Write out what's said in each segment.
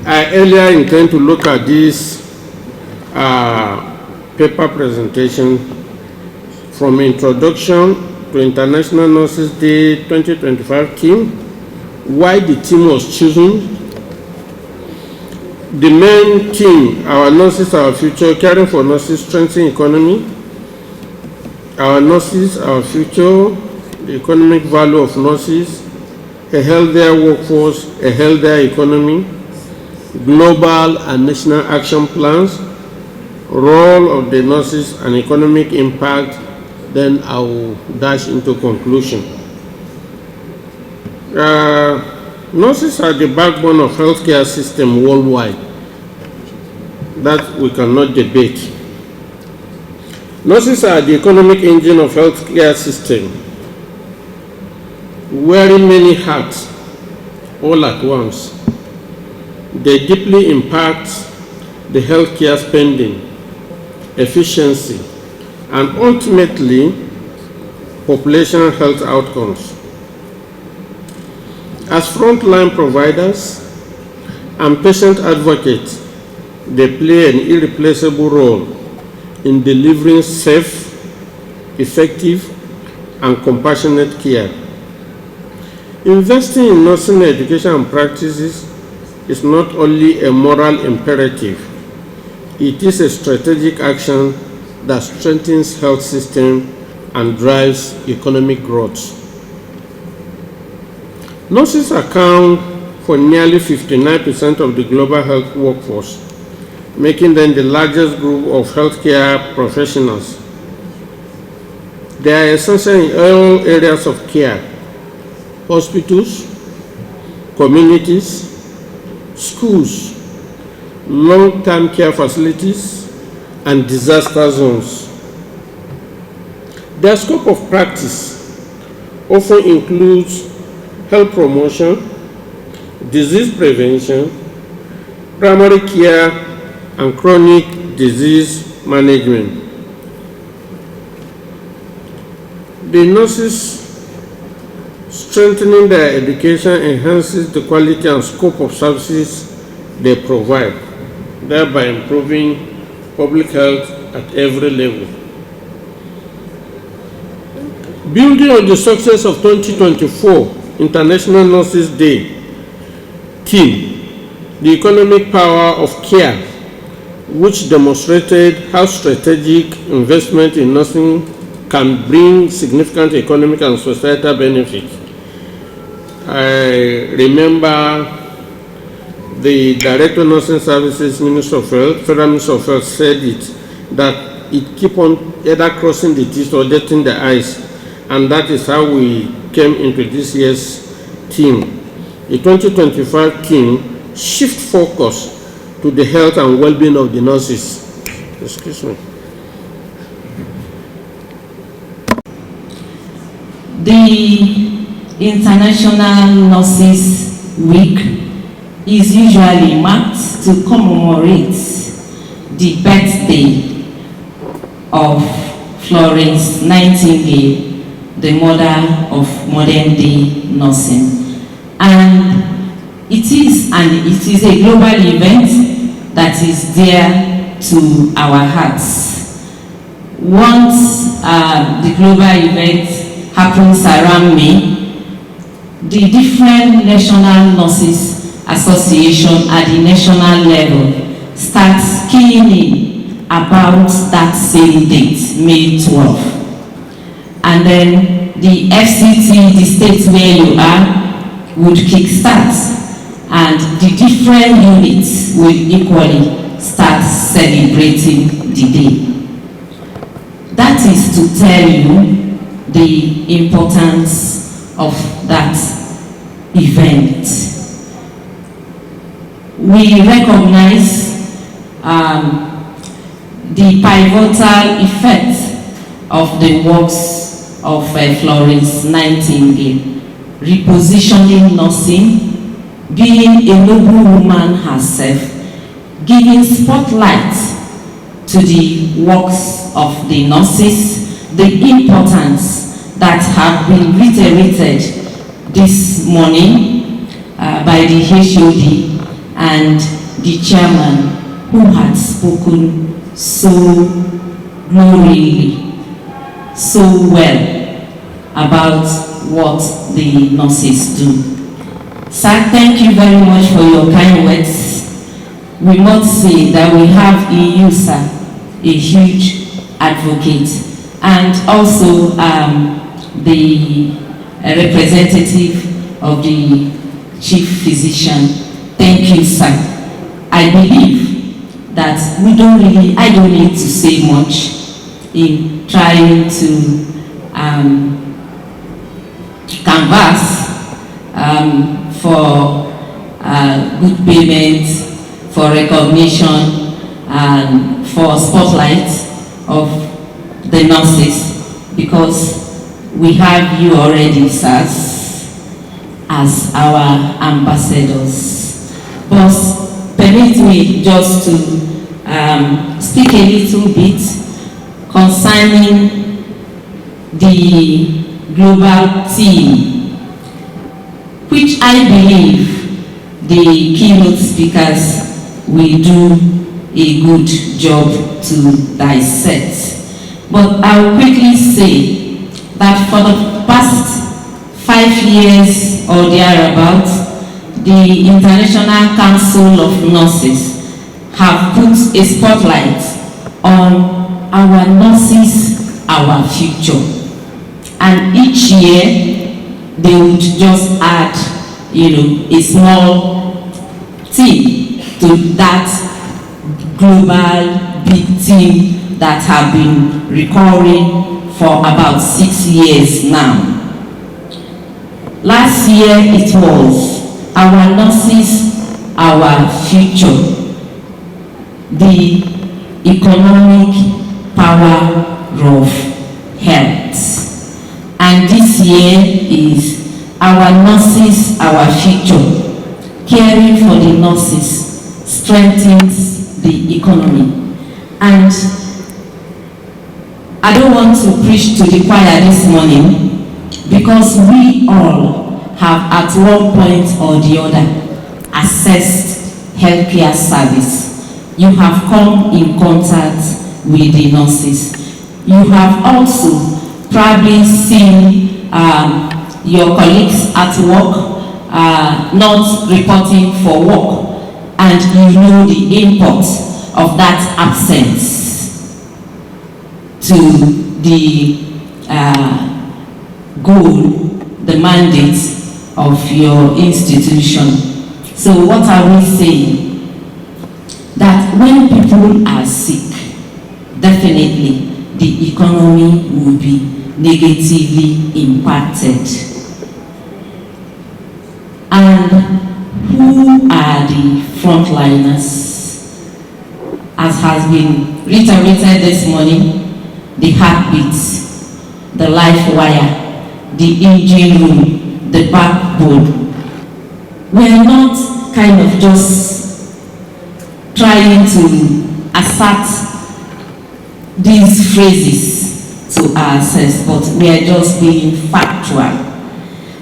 I earlier intend to look at this paper presentation from introduction to International Nurses Day 2025 theme, why the theme was chosen. The main theme, our nurses, our future, caring for nurses, strengthening economy. Our nurses, our future, the economic value of nurses, a healthier workforce, a healthier economy, global and national action plans, role of the nurses and economic impact. Then I will dash into conclusion. Nurses are the backbone of healthcare system worldwide. That we cannot debate. Nurses are the economic engine of healthcare system, wearing many hats all at once. They deeply impact the healthcare spending, efficiency, and ultimately population health outcomes. As frontline providers and patient advocates, they play an irreplaceable role in delivering safe, effective, and compassionate care. Investing in nursing education and practices is not only a moral imperative, it is a strategic action that strengthens health system and drives economic growth. Nurses account for nearly 59% of the global health workforce, making them the largest group of healthcare professionals. They are essential in all areas of care: hospitals, communities, schools, long-term care facilities, and disaster zones. Their scope of practice often includes health promotion, disease prevention, primary care, and chronic disease management. The nurses strengthening their education enhances the quality and scope of services they provide, thereby improving public health at every level. Building on the success of 2024 International Nurses Day theme, the economic power of care, which demonstrated how strategic investment in nursing can bring significant economic and societal benefits. I remember the Director of Nursing Services, Minister of Health, Federal Minister of Health, said that it keep on either crossing the T's or dotting the I's, and that is how we came into this year's theme. The 2025 theme, shift focus to the health and well-being of the nurses. Excuse me. The International Nurses Week is usually marked to commemorate the birthday of Florence Nightingale, the mother of modern-day nursing. And it is a global event that is dear to our hearts. Once the global event happens around May, the different national nurses association at the national level starts keying in about that same date, May 12. And then the FCT, the state where you are, would kickstart, and the different units will equally start celebrating the day. That is to tell you the importance of that event. We recognize the pivotal effect of the works of Florence Nightingale, repositioning nursing, being a noble woman herself, giving spotlight to the works of the nurses, the importance that have been reiterated this morning by the HOD, and the chairman who had spoken so gloriously, so well about what the nurses do. Sir, thank you very much for your kind words. We must say that we have in you, sir, a huge advocate, and also the representative of the chief physician. Thank you, sir. I believe that I don't need to say much in trying to canvass for good payment, for recognition, and for spotlight of the nurses, because we have you already, sirs, as our ambassadors. But permit me just to speak a little bit concerning the global team, which I believe the keynote speakers will do a good job to dissect. But I'll quickly say that for the past 5 years or thereabouts, the International Council of Nurses have put a spotlight on our nurses, our future. And each year, they would just add, a small team to that global big team that have been recurring for about 6 years now. Last year it was our nurses, our future, the economic power of health. And this year is our nurses, our future. Caring for the nurses strengthens the economy. And I don't want to preach to the choir this morning, because we all have at one point or the other accessed healthcare service. You have come in contact with the nurses. You have also probably seen your colleagues at work not reporting for work, and you know the import of that absence to the goal, the mandate of your institution. So what are we saying? That when people are sick, definitely the economy will be negatively impacted. And who are the frontliners? As has been reiterated this morning, the heartbeats, the life wire, the engine room, the backbone. We're not kind of just trying to assert these phrases to ourselves, but we are just being factual.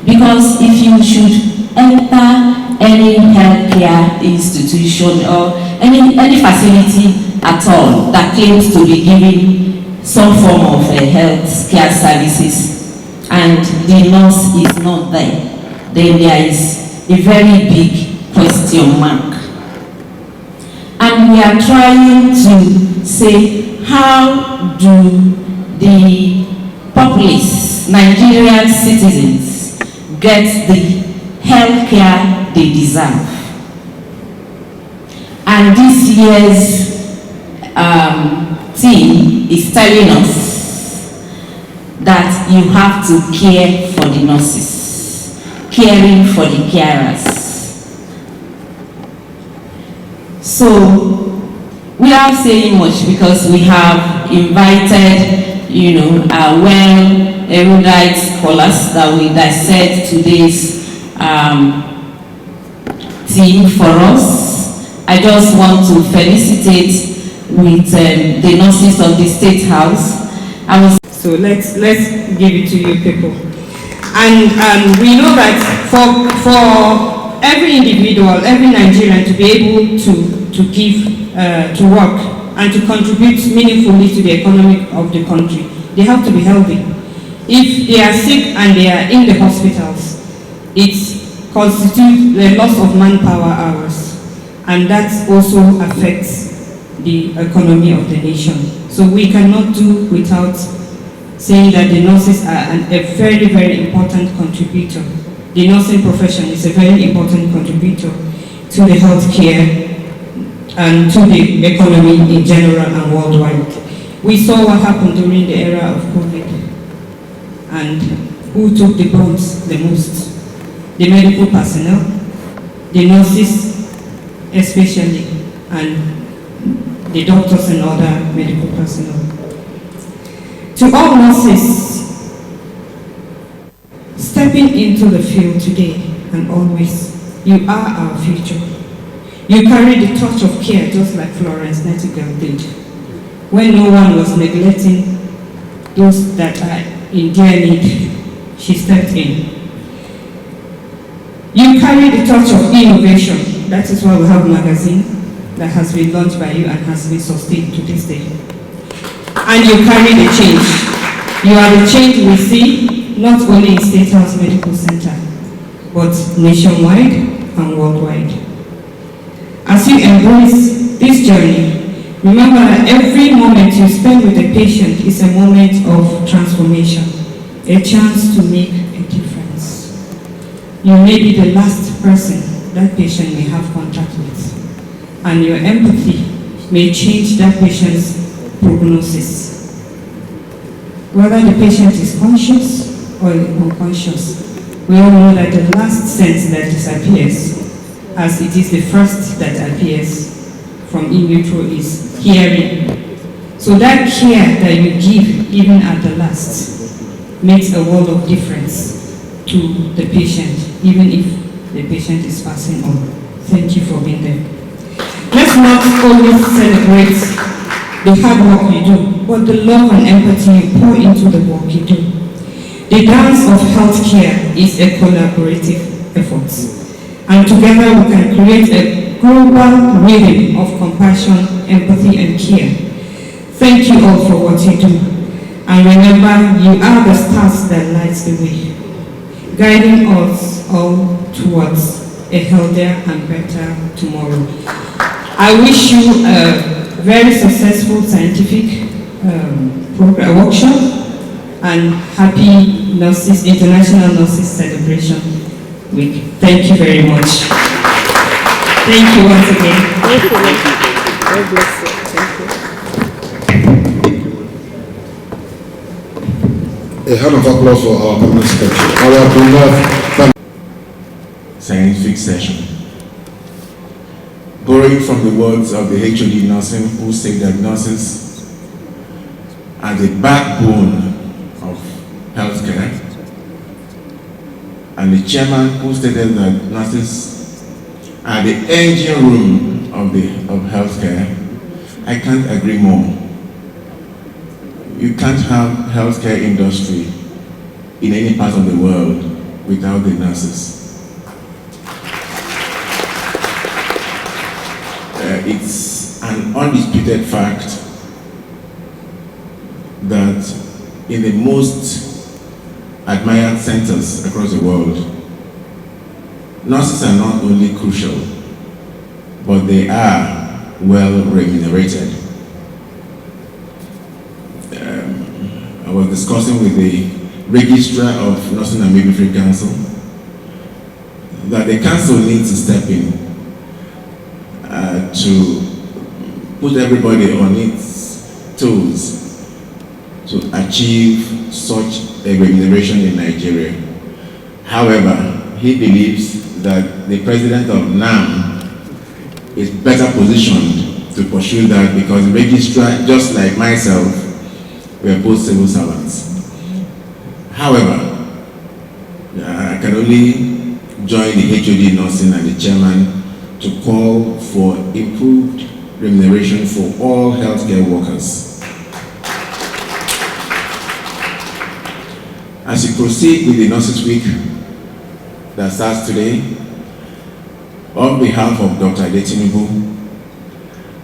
Because if you should enter any healthcare institution or any facility at all that claims to be giving some form of health care services, and the nurse is not there, then there is a very big question mark. And we are trying to say, how do the populace, Nigerian citizens, get the health care they deserve? And this year's team is telling us that you have to care for the nurses, caring for the carers. So, without saying much, because we have invited, well erudite scholars that will dissect today's team for us, I just want to felicitate with the nurses of the State House. So let's give it to you people. And we know that for every individual, every Nigerian to be able to give, to work and to contribute meaningfully to the economy of the country, they have to be healthy. If they are sick and they are in the hospitals, it constitutes the loss of manpower hours, and that also affects the economy of the nation. So we cannot do without saying that the nurses are a very, very important contributor. The nursing profession is a very important contributor to the healthcare and to the economy in general and worldwide. We saw what happened during the era of COVID, and who took the brunt the most? The medical personnel, the nurses especially, and the doctors and other medical personnel. To all nurses stepping into the field today and always, you are our future. You carry the torch of care just like Florence Nightingale did, when no one was neglecting those that are in dear need. She stepped in. You carry the torch of innovation. That is why we have a magazine that has been launched by you and has been sustained to this day. And you carry the change. You are the change we see, not only in State House Medical Center, but nationwide and worldwide. As you embrace this journey, remember that every moment you spend with a patient is a moment of transformation, a chance to make a difference. You may be the last person that patient may have contact with, and your empathy may change that patient's prognosis. Whether the patient is conscious or unconscious, we all know that the last sense that disappears, as it is the first that appears from in utero, is hearing. So that care that you give, even at the last, makes a world of difference to the patient, even if the patient is passing on. Thank you for being there. Let's not always celebrate the hard work you do, but the love and empathy you pour into the work you do. The dance of healthcare is a collaborative effort, and together we can create a global rhythm of compassion, empathy, and care. Thank you all for what you do, and remember, you are the stars that lights the way, guiding us all towards a healthier and better tomorrow. I wish you a very successful scientific workshop and happy Nurses, International Nurses Celebration Week. Thank you very much. Thank you once again. Thank you. God bless you. Thank you. A round of applause for our permanent secretary. Our beloved scientific session. Borrowing from the words of the HOD Nursing, who said that nurses are the backbone of healthcare, and the chairman who stated that nurses are the engine room of healthcare, I can't agree more. You can't have healthcare industry in any part of the world without the nurses. It's an undisputed fact that in the most admired centers across the world, nurses are not only crucial, but they are well remunerated. I was discussing with the Registrar of Nursing and Midwifery Council that the council needs to step in to put everybody on its toes to achieve such a remuneration in Nigeria. However, he believes that the president of NAM is better positioned to pursue that because the registrar, just like myself, we are both civil servants. However, I can only join the HOD Nursing and the chairman to call for improved remuneration for all healthcare workers. As you proceed with the Nurses Week that starts today, On behalf of Dr. Adetinubu,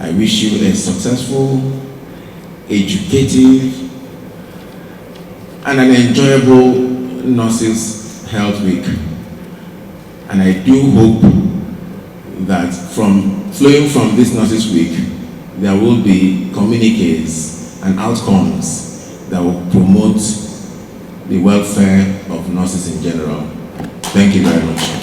I wish you a successful, educative, and an enjoyable Nurses Health Week. And I do hope that flowing from this Nurses Week, there will be communiques and outcomes that will promote the welfare of nurses in general. Thank you very much.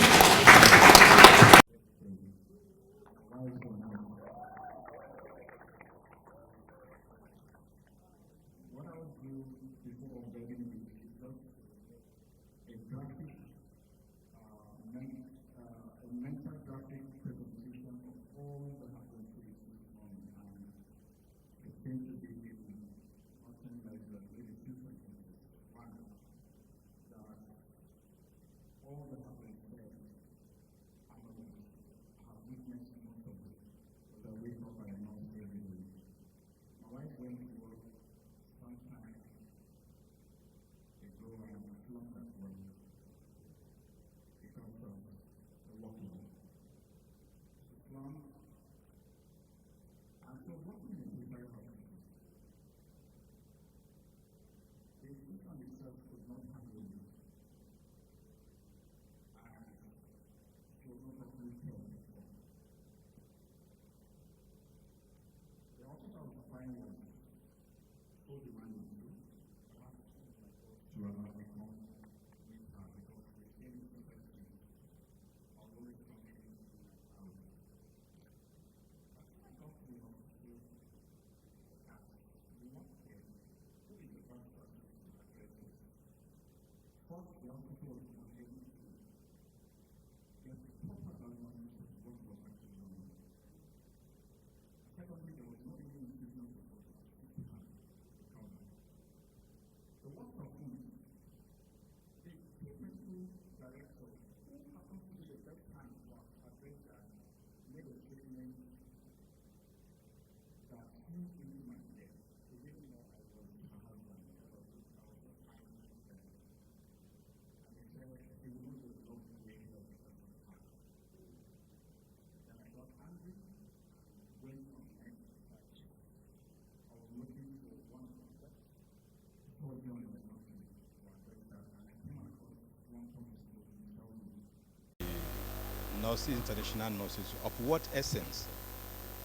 Nurses, international nurses, of what essence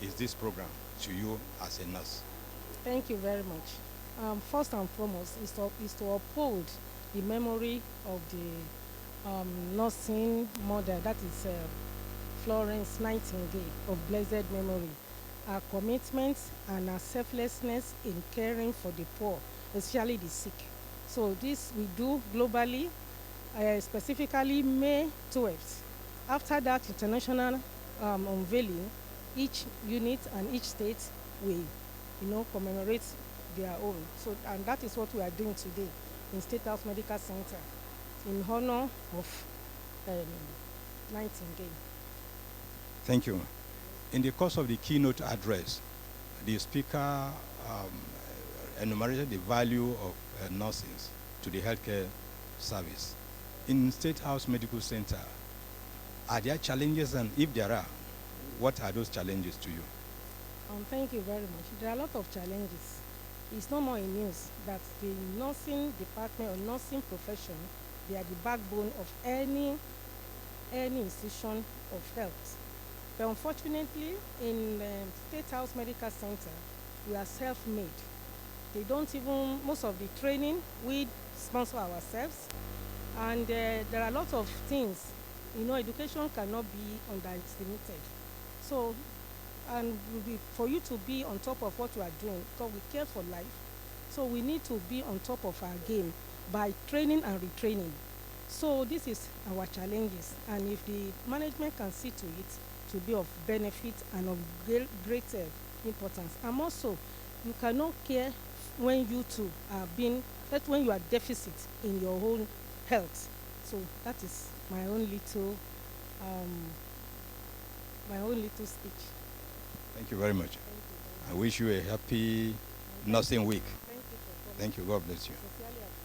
is this program to you as a nurse? Thank you very much. First and foremost is to uphold the memory of the nursing mother, that is Florence Nightingale, of blessed memory. Her commitment and her selflessness in caring for the poor, especially the sick. So this we do globally, specifically May 12th. After that international unveiling, each unit and each state will, commemorate their own. So, and that is what we are doing today in State House Medical Center in honor of Nightingale. Thank you. In the course of the keynote address, the speaker enumerated the value of nurses to the healthcare service. In State House Medical Center, are there challenges, and if there are, what are those challenges to you? Thank you very much. There are a lot of challenges. It's no more in news that the nursing department or nursing profession, they are the backbone of any institution of health. But unfortunately, in State House Medical Center, we are self-made. They don't even, most of the training, we sponsor ourselves. And there are a lot of things. Education cannot be underestimated. So, and for you to be on top of what you are doing, because we care for life, so we need to be on top of our game by training and retraining. So this is our challenges, and if the management can see to it, to be of benefit and of great importance. And also, you cannot care when you too are that's when you are deficit in your own health. So that is my own little speech. Thank you very much. I wish you a happy nursing week. Thank you. Thank you. God bless you. Sincerely appreciate.